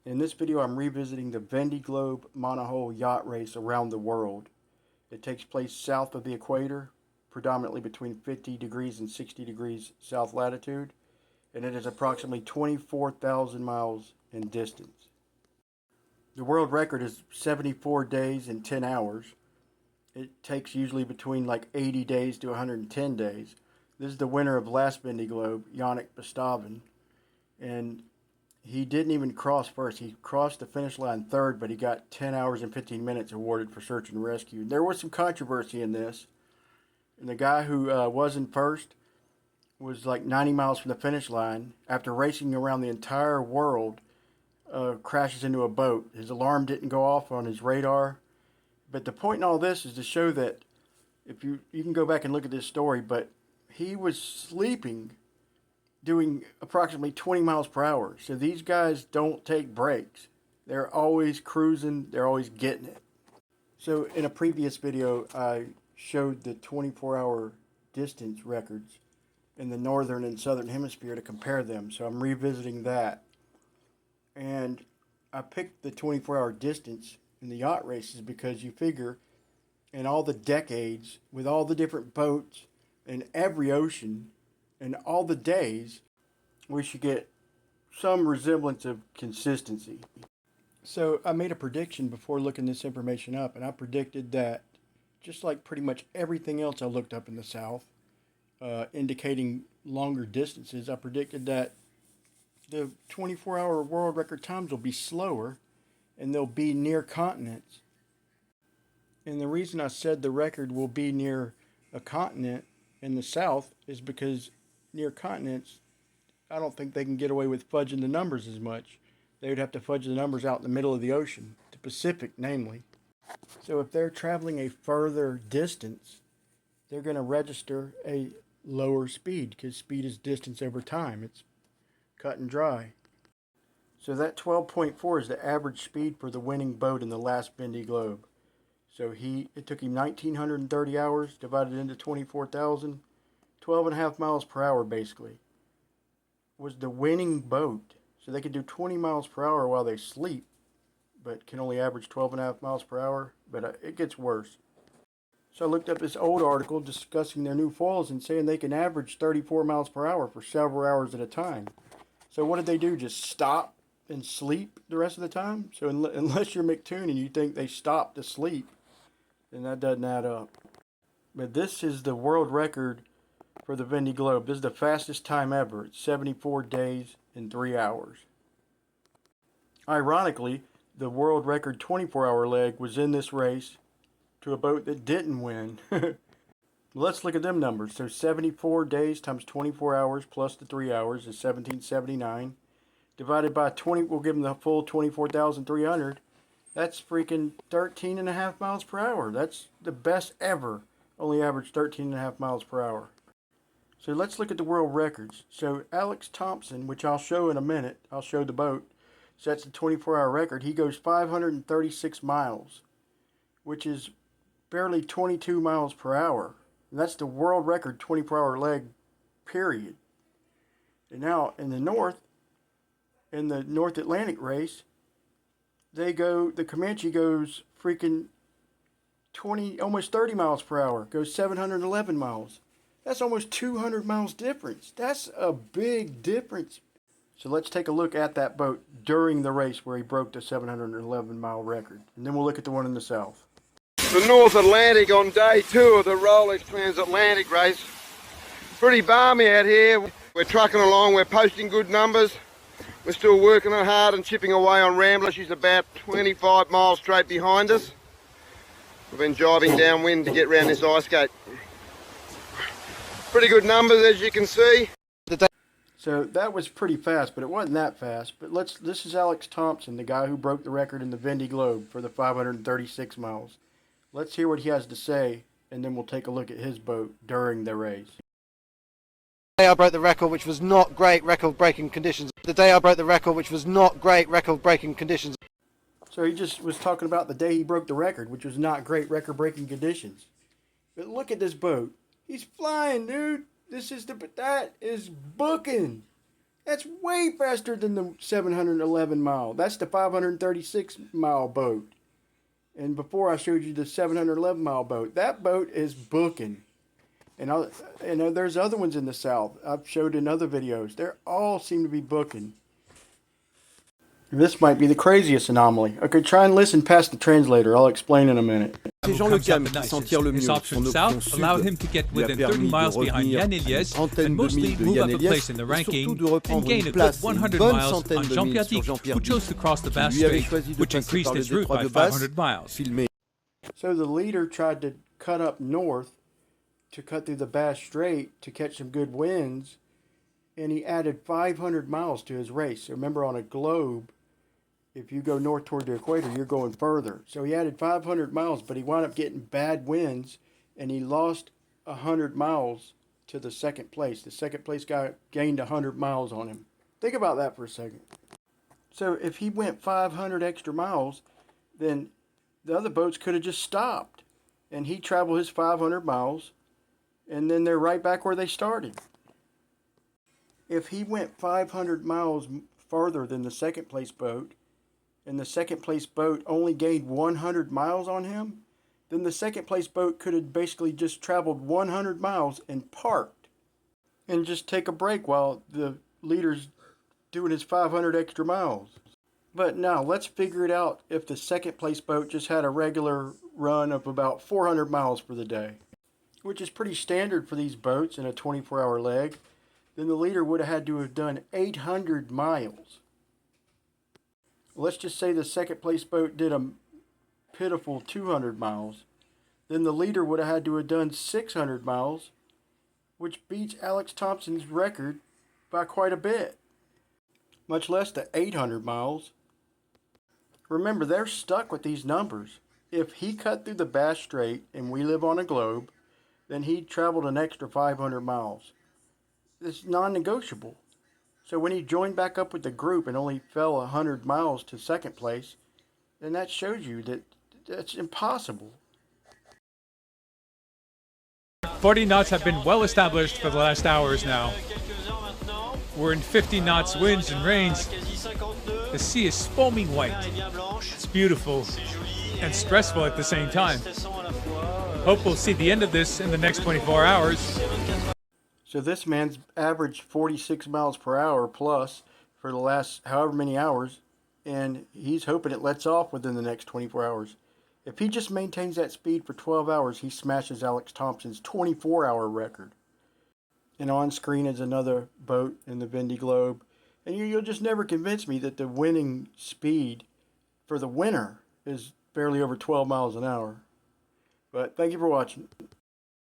In this video, I'm revisiting the Vendée Globe monohull yacht race around the world. It takes place south of the equator, predominantly between 50 degrees and 60 degrees south latitude, and it is approximately 24,000 miles in distance. The world record is 74 days and 10 hours. It takes usually between like 80 days to 110 days. This is the winner of last Vendée Globe, Yannick Bestaven, and he didn't even cross first. He crossed the finish line third, but he got 10 hours and 15 minutes awarded for search and rescue. There was some controversy in this, and the guy who was in first was like 90 miles from the finish line. After racing around the entire world, crashes into a boat. His alarm didn't go off on his radar. But the point in all this is to show that if you can go back and look at this story, but he was sleeping doing approximately 20 miles per hour. So these guys don't take breaks. They're always cruising. They're always getting it. So in a previous video, I showed the 24-hour distance records in the northern and southern hemisphere to compare them. So I'm revisiting that. And I picked the 24-hour distance in the yacht races because you figure in all the decades, with all the different boats in every ocean, and all the days, we should get some resemblance of consistency. So I made a prediction before looking this information up, and I predicted that just like pretty much everything else I looked up in the South, indicating longer distances, I predicted that the 24-hour world record times will be slower and they'll be near continents. And the reason I said the record will be near a continent in the South is because near continents, I don't think they can get away with fudging the numbers as much. They would have to fudge the numbers out in the middle of the ocean, the Pacific namely. So if they're traveling a further distance, they're going to register a lower speed because speed is distance over time. It's cut and dry. So that 12.4 is the average speed for the winning boat in the last Vendée Globe. So it took him 1,930 hours divided into 24,000, 12.5 miles per hour basically, was the winning boat. So they can do 20 miles per hour while they sleep, but can only average 12.5 miles per hour. But it gets worse. So I looked up this old article discussing their new foils and saying they can average 34 miles per hour for several hours at a time. So what did they do? Just stop and sleep the rest of the time? So unless you're McToon and you think they stop to sleep, then that doesn't add up. But this is the world record for the Vendée Globe. This is the fastest time ever. It's 74 days and 3 hours. Ironically, the world record 24-hour leg was in this race to a boat that didn't win. Let's look at them numbers. So 74 days times 24 hours plus the 3 hours is 1779. Divided by 20, we'll give them the full 24,300. That's freaking 13.5 miles per hour. That's the best ever. Only averaged 13.5 miles per hour. So let's look at the world records. So Alex Thompson, which I'll show in a minute, I'll show the boat, sets the 24-hour record. He goes 536 miles, which is barely 22 miles per hour. And that's the world record 24-hour leg, period. And now in the North Atlantic race, the Comanche goes freaking almost 30 miles per hour, goes 711 miles. That's almost 200 miles difference. That's a big difference. So let's take a look at that boat during the race where he broke the 711 mile record. And then we'll look at the one in the South. The North Atlantic on day 2 of the Rolex Transatlantic race. Pretty balmy out here. We're trucking along, we're posting good numbers. We're still working hard and chipping away on Rambler. She's about 25 miles straight behind us. We've been jibing downwind to get around this ice gate. Pretty good numbers as you can see. So that was pretty fast, but it wasn't that fast. But this is Alex Thompson, the guy who broke the record in the Vendée Globe for the 536 miles. Let's hear what he has to say, and then we'll take a look at his boat during the race. The day I broke the record, which was not great record-breaking conditions. The day I broke the record, which was not great record-breaking conditions. So he just was talking about the day he broke the record, which was not great record-breaking conditions. But look at this boat. He's flying, dude. That is booking. That's way faster than the 711 mile. That's the 536 mile boat. And before I showed you the 711 mile boat, that boat is booking. And there's other ones in the south I've showed in other videos. They all seem to be booking. This might be the craziest anomaly. Okay, try and listen past the translator. I'll explain in a minute. Ces gens le calment, qui s'en tirent le mieux. Son option sud lui a permis de revenir une trentaine de milles de Yaneliès et surtout de reprendre une place et une bonne centaine de milles sur Jean-Pierre qui lui avait choisi de passer par le détroit de Basse, filmé. So the leader tried to cut up north to cut through the Bass Strait to catch some good winds, and he added 500 miles to his race. So remember, on a globe, if you go north toward the equator, you're going further. So he added 500 miles, but he wound up getting bad winds, and he lost 100 miles to the second place. The second place guy gained 100 miles on him. Think about that for a second. So if he went 500 extra miles, then the other boats could have just stopped, and he traveled his 500 miles, and then they're right back where they started. If he went 500 miles further than the second place boat, and the second place boat only gained 100 miles on him, then the second place boat could have basically just traveled 100 miles and parked and just take a break while the leader's doing his 500 extra miles. But now let's figure it out if the second place boat just had a regular run of about 400 miles for the day, which is pretty standard for these boats in a 24-hour leg. Then the leader would have had to have done 800 miles. Let's just say the second place boat did a pitiful 200 miles. Then the leader would have had to have done 600 miles, which beats Alex Thompson's record by quite a bit, much less the 800 miles. Remember, they're stuck with these numbers. If he cut through the Bass Strait and we live on a globe, then he traveled an extra 500 miles. It's non-negotiable. So when he joined back up with the group and only fell 100 miles to second place, then that shows you that that's impossible. 40 knots have been well established for the last hours now. We're in 50 knots winds and rains. The sea is foaming white. It's beautiful and stressful at the same time. Hope we'll see the end of this in the next 24 hours. So this man's averaged 46 miles per hour plus for the last however many hours, and he's hoping it lets off within the next 24 hours. If he just maintains that speed for 12 hours, he smashes Alex Thompson's 24-hour record. And on screen is another boat in the Vendée Globe. And you'll just never convince me that the winning speed for the winner is barely over 12 miles an hour. But thank you for watching.